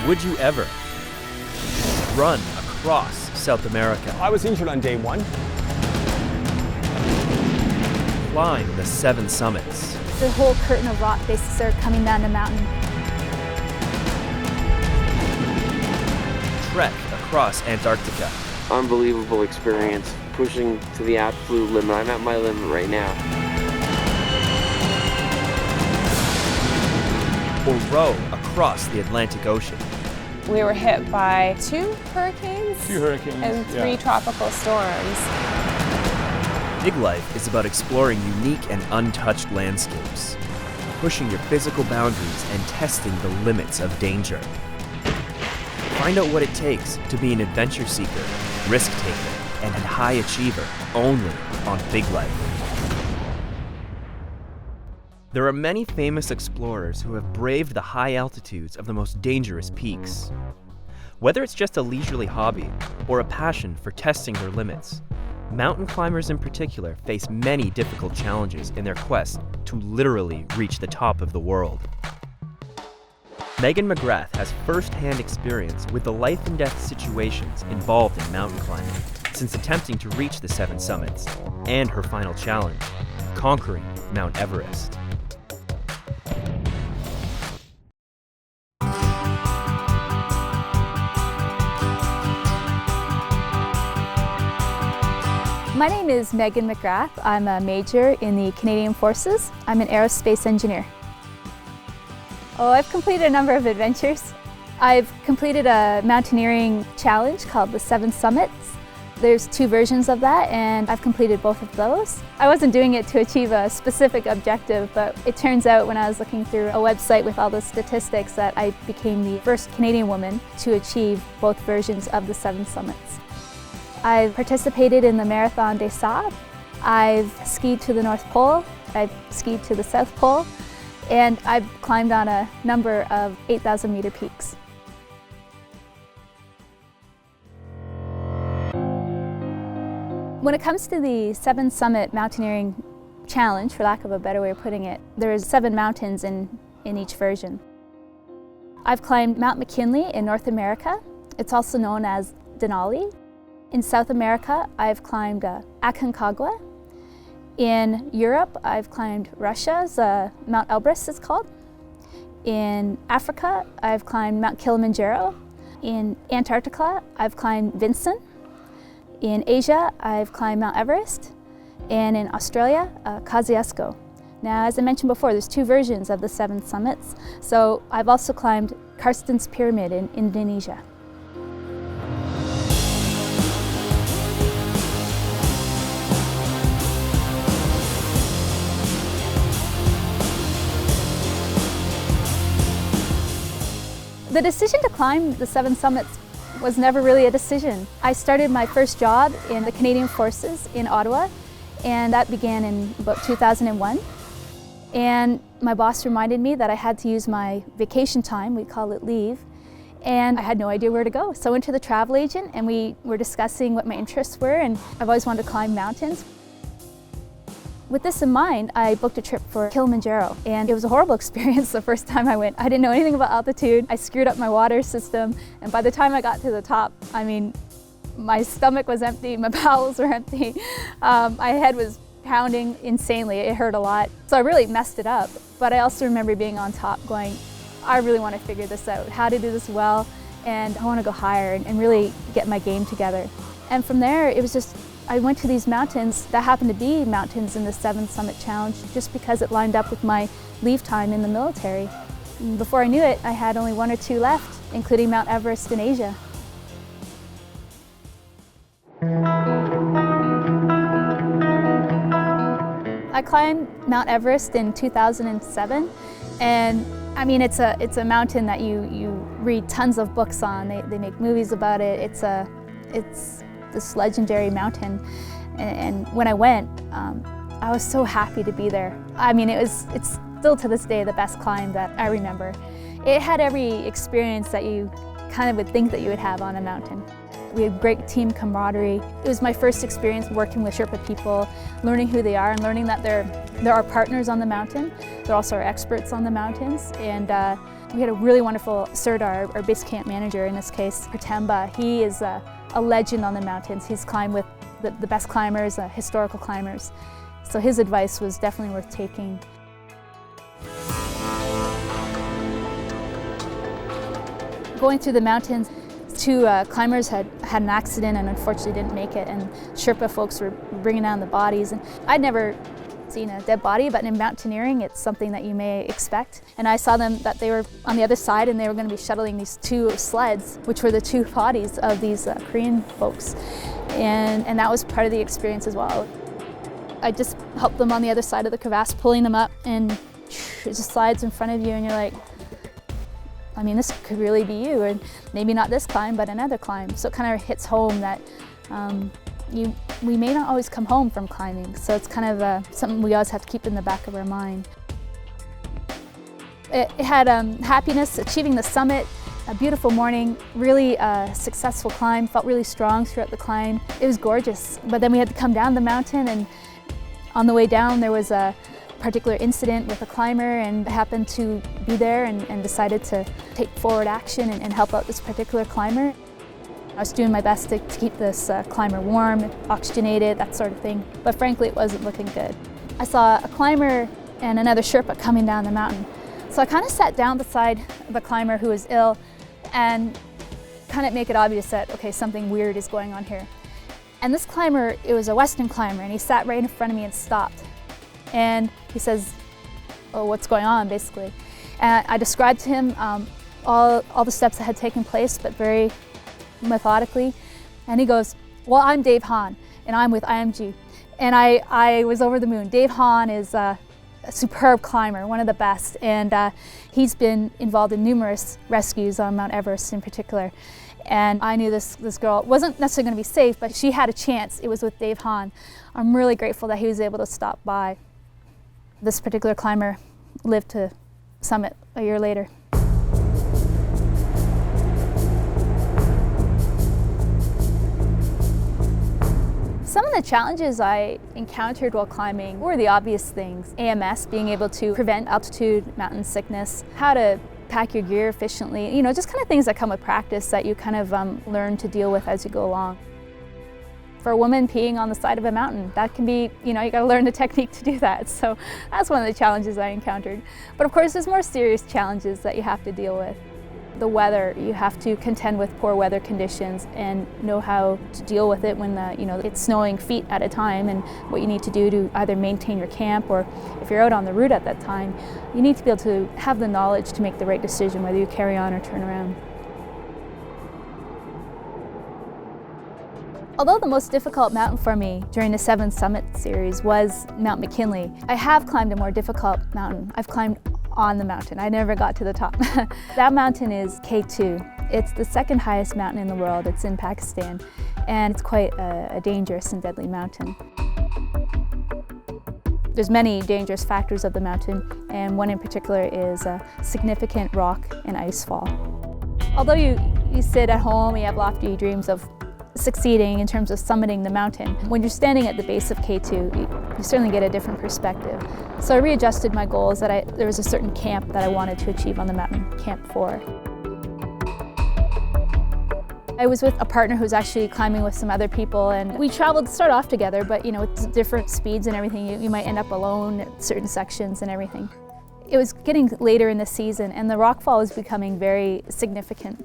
Would you ever run across South America? I was injured on day one. Climb the 7 summits. The whole curtain of rock basically started coming down the mountain. Trek across Antarctica. Unbelievable experience, pushing to the absolute limit. I'm at my limit right now. Or row across the Atlantic Ocean. We were hit by 2 hurricanes, and 3 tropical storms. Big Life is about exploring unique and untouched landscapes, pushing your physical boundaries and testing the limits of danger. Find out what it takes to be an adventure seeker, risk taker, and a high achiever only on Big Life. There are many famous explorers who have braved the high altitudes of the most dangerous peaks. Whether it's just a leisurely hobby or a passion for testing their limits, mountain climbers in particular face many difficult challenges in their quest to literally reach the top of the world. Meagan McGrath has first-hand experience with the life and death situations involved in mountain climbing since attempting to reach the 7 summits and her final challenge, conquering Mount Everest. My name is Meagan McGrath. I'm a major in the Canadian Forces. I'm an aerospace engineer. Oh, I've completed a number of adventures. I've completed a mountaineering challenge called the 7 Summits. There's 2 versions of that, and I've completed both of those. I wasn't doing it to achieve a specific objective, but it turns out when I was looking through a website with all the statistics that I became the first Canadian woman to achieve both versions of the 7 Summits. I've participated in the Marathon des Sables. I've skied to the North Pole. I've skied to the South Pole. And I've climbed on a number of 8,000-meter peaks. When it comes to the 7 Summit Mountaineering Challenge, for lack of a better way of putting it, there's 7 mountains in each version. I've climbed Mount McKinley in North America. It's also known as Denali. In South America, I've climbed Aconcagua. In Europe, I've climbed Russia's Mount Elbrus, it's called. In Africa, I've climbed Mount Kilimanjaro. In Antarctica, I've climbed Vinson. In Asia, I've climbed Mount Everest. And in Australia, Kosciuszko. Now, as I mentioned before, there's 2 versions of the 7 summits. So I've also climbed Karsten's Pyramid in Indonesia. The decision to climb the 7 summits was never really a decision. I started my first job in the Canadian Forces in Ottawa, and that began in about 2001. And my boss reminded me that I had to use my vacation time, we call it leave, and I had no idea where to go. So I went to the travel agent and we were discussing what my interests were, and I've always wanted to climb mountains. With this in mind, I booked a trip for Kilimanjaro, and it was a horrible experience the first time I went. I didn't know anything about altitude. I screwed up my water system, and by the time I got to the top, I mean, my stomach was empty, my bowels were empty. My head was pounding insanely. It hurt a lot. So I really messed it up. But I also remember being on top going, I really want to figure this out, how to do this well, and I want to go higher and really get my game together. And from there, it was just, I went to these mountains that happened to be mountains in the 7 Summit Challenge just because it lined up with my leave time in the military. And before I knew it, I had only 1 or 2 left, including Mount Everest in Asia. I climbed Mount Everest in 2007, and I mean, it's a mountain that you read tons of books on. They make movies about it. It's this legendary mountain, and when I went, I was so happy to be there. I mean, it's still to this day the best climb that I remember. It had every experience that you kind of would think that you would have on a mountain. We had great team camaraderie. It was my first experience working with Sherpa people, learning who they are and learning that they're our partners on the mountain. They're also our experts on the mountains, and We had a really wonderful Sirdar, our base camp manager in this case, Pertemba. He is a legend on the mountains. He's climbed with the best climbers, historical climbers. So his advice was definitely worth taking. Going through the mountains, two climbers had an accident and unfortunately didn't make it, and Sherpa folks were bringing down the bodies. And I'd never seen a dead body, but in mountaineering it's something that you may expect. And I saw them that they were on the other side and they were going to be shuttling these two sleds, which were the two bodies of these Korean folks. And that was part of the experience as well. I just helped them on the other side of the crevasse, pulling them up, and it just slides in front of you and you're like, I mean, this could really be you, or maybe not this climb, but another climb. So it kind of hits home that we may not always come home from climbing. So it's kind of something we always have to keep in the back of our mind. It had happiness, achieving the summit, a beautiful morning, really successful climb, felt really strong throughout the climb. It was gorgeous, but then we had to come down the mountain, and on the way down there was a particular incident with a climber, and happened to be there and decided to take forward action and help out this particular climber. I was doing my best to keep this climber warm, oxygenated, that sort of thing, but frankly it wasn't looking good. I saw a climber and another Sherpa coming down the mountain, so I kind of sat down beside the climber who was ill and kind of make it obvious that, okay, something weird is going on here. And this climber, it was a Western climber, and he sat right in front of me and stopped. And he says, oh, what's going on, basically. And I described to him all the steps that had taken place, but very methodically. And he goes, well, I'm Dave Hahn, and I'm with IMG. And I was over the moon. Dave Hahn is a superb climber, one of the best, and he's been involved in numerous rescues on Mount Everest in particular. And I knew this girl wasn't necessarily going to be safe, but she had a chance. It was with Dave Hahn. I'm really grateful that he was able to stop by. This particular climber lived to summit a year later. Some of the challenges I encountered while climbing were the obvious things. AMS, being able to prevent altitude mountain sickness, how to pack your gear efficiently, just kind of things that come with practice that you kind of learn to deal with as you go along. For a woman peeing on the side of a mountain, that can be, you gotta learn the technique to do that. So that's one of the challenges I encountered. But of course, there's more serious challenges that you have to deal with. The weather, you have to contend with poor weather conditions and know how to deal with it when it's snowing feet at a time, and what you need to do to either maintain your camp, or if you're out on the route at that time, you need to be able to have the knowledge to make the right decision whether you carry on or turn around. Although the most difficult mountain for me during the 7 Summit series was Mount McKinley, I have climbed a more difficult mountain. I've climbed on the mountain. I never got to the top. That mountain is K2. It's the second highest mountain in the world. It's in Pakistan, and it's quite a dangerous and deadly mountain. There's many dangerous factors of the mountain, and one in particular is a significant rock and ice fall. Although you sit at home, you have lofty dreams of succeeding in terms of summiting the mountain, when you're standing at the base of K2, you certainly get a different perspective. So I readjusted my goals that there was a certain camp that I wanted to achieve on the mountain, Camp 4. I was with a partner who was actually climbing with some other people, and we traveled to start off together, but with different speeds and everything, you might end up alone at certain sections and everything. It was getting later in the season, and the rockfall was becoming very significant.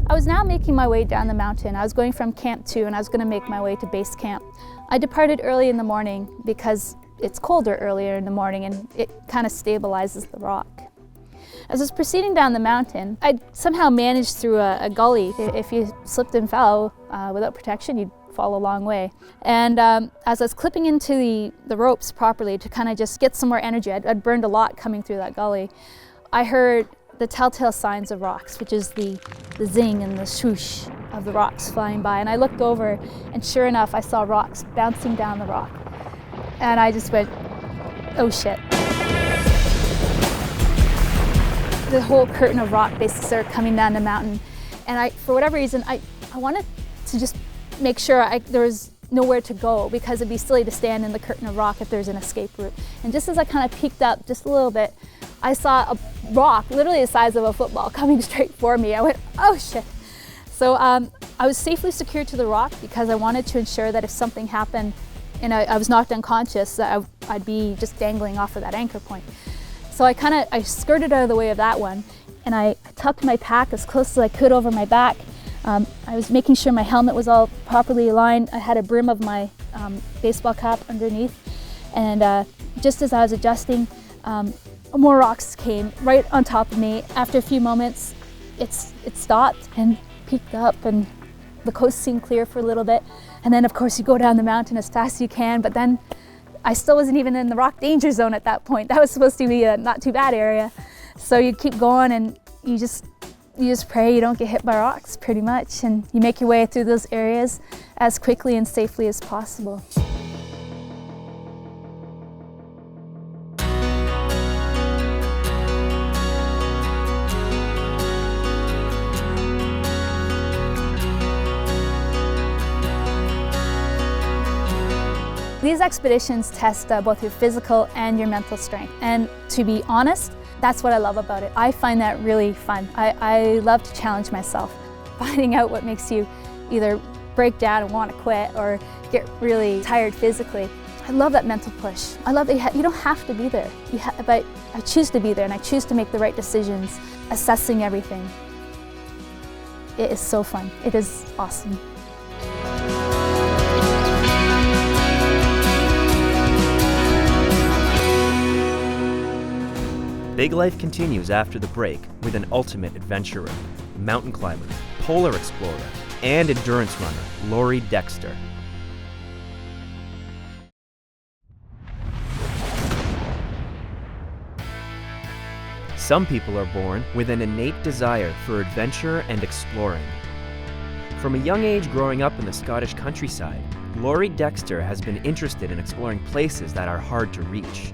I was now making my way down the mountain. I was going from Camp 2 and I was going to make my way to base camp. I departed early in the morning because it's colder earlier in the morning and it kind of stabilizes the rock. As I was proceeding down the mountain, I somehow managed through a gully. If you slipped and fell without protection, you'd fall a long way. And as I was clipping into the ropes properly to kind of just get some more energy, I'd burned a lot coming through that gully, I heard the telltale signs of rocks, which is the zing and the swoosh of the rocks flying by. And I looked over, and sure enough, I saw rocks bouncing down the rock. And I just went, oh shit. The whole curtain of rock basically started coming down the mountain. And for whatever reason, I wanted to just make sure there was nowhere to go, because it'd be silly to stand in the curtain of rock if there's an escape route. And just as I kind of peeked up just a little bit, I saw a rock, literally the size of a football, coming straight for me. I went, oh shit. So I was safely secured to the rock because I wanted to ensure that if something happened and I was knocked unconscious, that I'd be just dangling off of that anchor point. So I skirted out of the way of that one, and I tucked my pack as close as I could over my back. I was making sure my helmet was all properly aligned. I had a brim of my baseball cap underneath, and just as I was adjusting, more rocks came right on top of me. After a few moments, it stopped and peaked up, and the coast seemed clear for a little bit. And then, of course, you go down the mountain as fast as you can, but then I still wasn't even in the rock danger zone at that point. That was supposed to be a not too bad area. So you keep going, and you just pray you don't get hit by rocks, pretty much, and you make your way through those areas as quickly and safely as possible. These expeditions test both your physical and your mental strength. And to be honest, that's what I love about it. I find that really fun. I love to challenge myself, finding out what makes you either break down and want to quit or get really tired physically. I love that mental push. I love that you don't have to be there, but I choose to be there, and I choose to make the right decisions, assessing everything. It is so fun. It is awesome. Big Life continues after the break with an ultimate adventurer, mountain climber, polar explorer, and endurance runner, Laurie Dexter. Some people are born with an innate desire for adventure and exploring. From a young age growing up in the Scottish countryside, Laurie Dexter has been interested in exploring places that are hard to reach.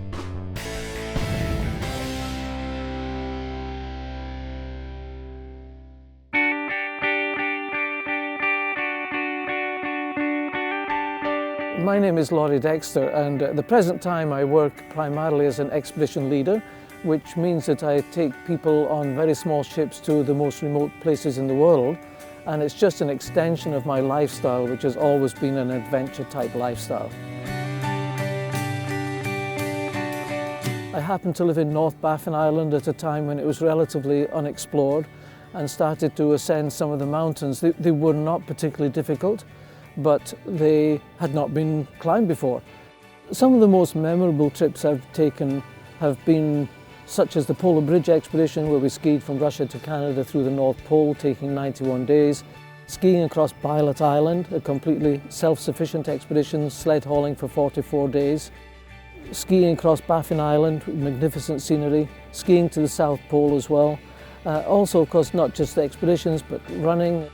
My name is Laurie Dexter, and at the present time I work primarily as an expedition leader, which means that I take people on very small ships to the most remote places in the world, and it's just an extension of my lifestyle, which has always been an adventure type lifestyle. I happened to live in North Baffin Island at a time when it was relatively unexplored, and started to ascend some of the mountains. They were not particularly difficult, but they had not been climbed before. Some of the most memorable trips I've taken have been such as the Polar Bridge expedition, where we skied from Russia to Canada through the North Pole, taking 91 days. Skiing across Bylot Island, a completely self-sufficient expedition, sled hauling for 44 days. Skiing across Baffin Island, magnificent scenery. Skiing to the South Pole as well. Also, of course, not just the expeditions, but running.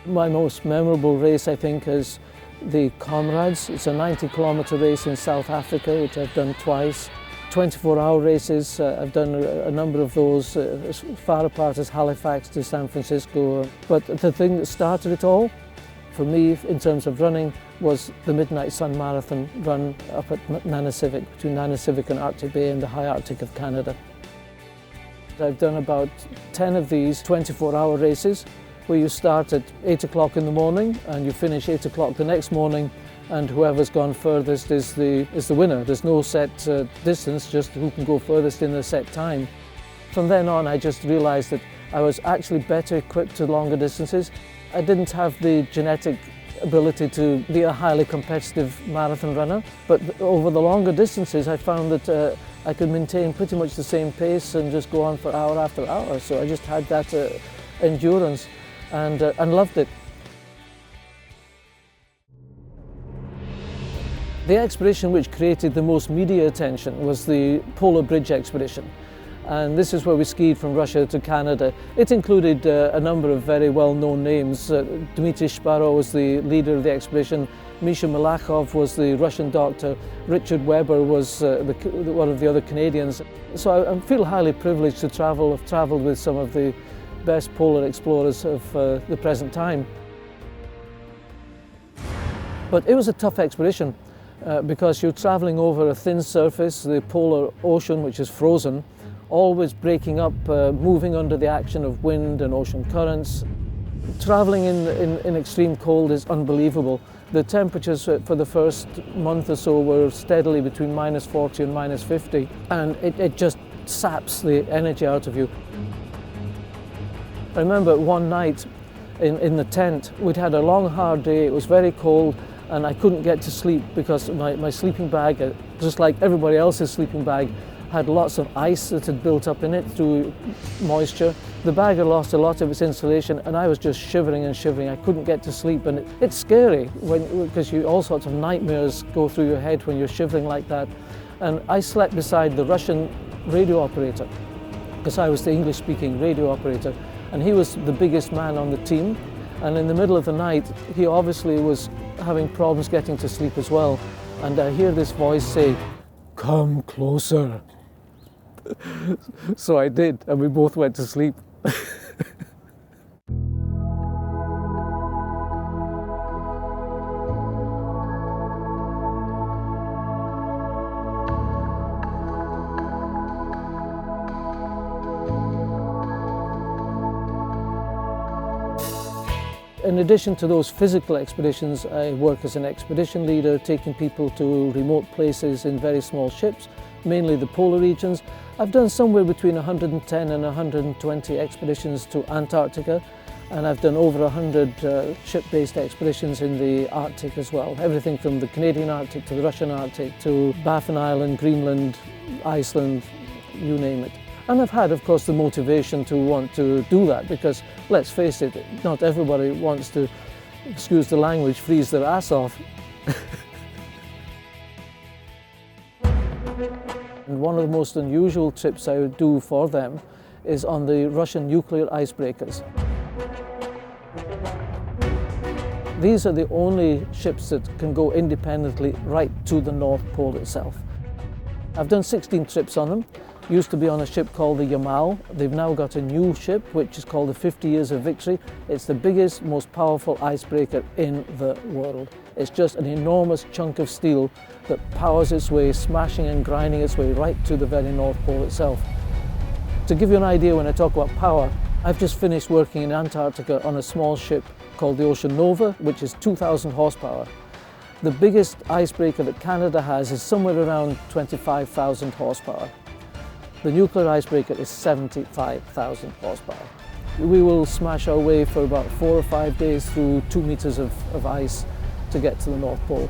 My most memorable race, I think, is the Comrades. It's a 90-kilometre race in South Africa, which I've done twice. 24-hour races, I've done a number of those, as far apart as Halifax to San Francisco. But the thing that started it all, for me, in terms of running, was the Midnight Sun Marathon run up at Nanisivik, between Nanisivik and Arctic Bay in the high Arctic of Canada. I've done about 10 of these 24-hour races, where you start at 8 o'clock in the morning and you finish 8 o'clock the next morning, and whoever's gone furthest is the winner. There's no set distance, just who can go furthest in a set time. From then on, I just realized that I was actually better equipped to longer distances. I didn't have the genetic ability to be a highly competitive marathon runner, but over the longer distances I found that I could maintain pretty much the same pace and just go on for hour after hour. So I just had that endurance and loved it. The expedition which created the most media attention was the Polar Bridge expedition. And this is where we skied from Russia to Canada. It included a number of very well-known names. Dmitry Shparo was the leader of the expedition. Misha Malakhov was the Russian doctor. Richard Webber was one of the other Canadians. So I feel highly privileged to travel. I've traveled with some of the best polar explorers of the present time. But it was a tough expedition because you're traveling over a thin surface, the polar ocean, which is frozen, always breaking up, moving under the action of wind and ocean currents. Traveling in extreme cold is unbelievable. The temperatures for the first month or so were steadily between -40 and -50, and it just saps the energy out of you. I remember one night in the tent, we'd had a long hard day, it was very cold, and I couldn't get to sleep because my sleeping bag, just like everybody else's sleeping bag, had lots of ice that had built up in it through moisture. The bag had lost a lot of its insulation, and I was just shivering and shivering. I couldn't get to sleep, and it's scary because all sorts of nightmares go through your head when you're shivering like that. And I slept beside the Russian radio operator because I was the English-speaking radio operator, and he was the biggest man on the team. And in the middle of the night, he obviously was having problems getting to sleep as well. And I hear this voice say, "Come closer." So I did, and we both went to sleep. In addition to those physical expeditions, I work as an expedition leader, taking people to remote places in very small ships, mainly the polar regions. I've done somewhere between 110 and 120 expeditions to Antarctica, and I've done over 100 ship-based expeditions in the Arctic as well. Everything from the Canadian Arctic to the Russian Arctic to Baffin Island, Greenland, Iceland, you name it. And I've had, of course, the motivation to want to do that because, let's face it, not everybody wants to, excuse the language, freeze their ass off. And one of the most unusual trips I would do for them is on the Russian nuclear icebreakers. These are the only ships that can go independently right to the North Pole itself. I've done 16 trips on them. Used to be on a ship called the Yamal. They've now got a new ship which is called the 50 Years of Victory. It's the biggest, most powerful icebreaker in the world. It's just an enormous chunk of steel that powers its way, smashing and grinding its way right to the very North Pole itself. To give you an idea, when I talk about power, I've just finished working in Antarctica on a small ship called the Ocean Nova, which is 2,000 horsepower. The biggest icebreaker that Canada has is somewhere around 25,000 horsepower. The nuclear icebreaker is 75,000 horsepower. We will smash our way for about 4 or 5 days through 2 meters of ice to get to the North Pole.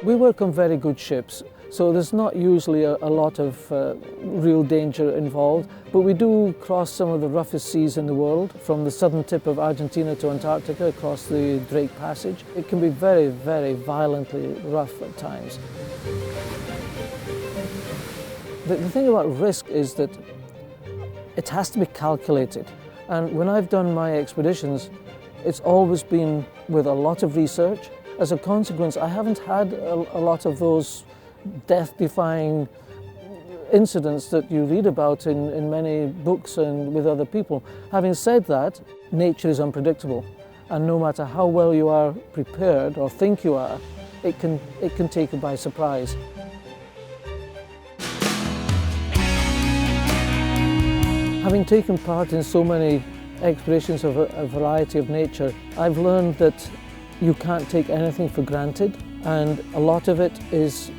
We work on very good ships, so there's not usually a lot of real danger involved, but we do cross some of the roughest seas in the world, from the southern tip of Argentina to Antarctica across the Drake Passage. It can be very, very violently rough at times. The thing about risk is that it has to be calculated. And when I've done my expeditions, it's always been with a lot of research. As a consequence, I haven't had a lot of those death-defying incidents that you read about in many books and with other people. Having said that, nature is unpredictable. And no matter how well you are prepared or think you are, it can take you by surprise. Having taken part in so many expeditions of a variety of nature, I've learned that you can't take anything for granted, and a lot of it is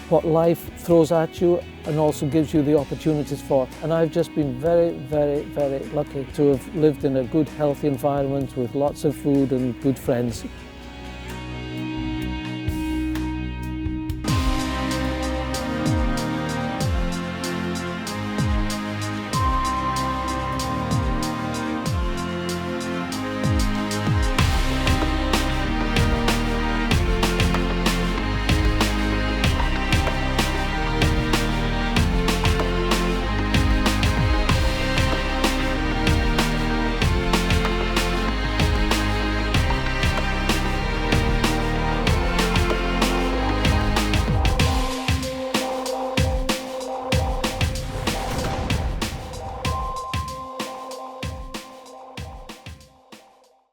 what life throws at you and also gives you the opportunities for. And I've just been very, very, very lucky to have lived in a good, healthy environment with lots of food and good friends.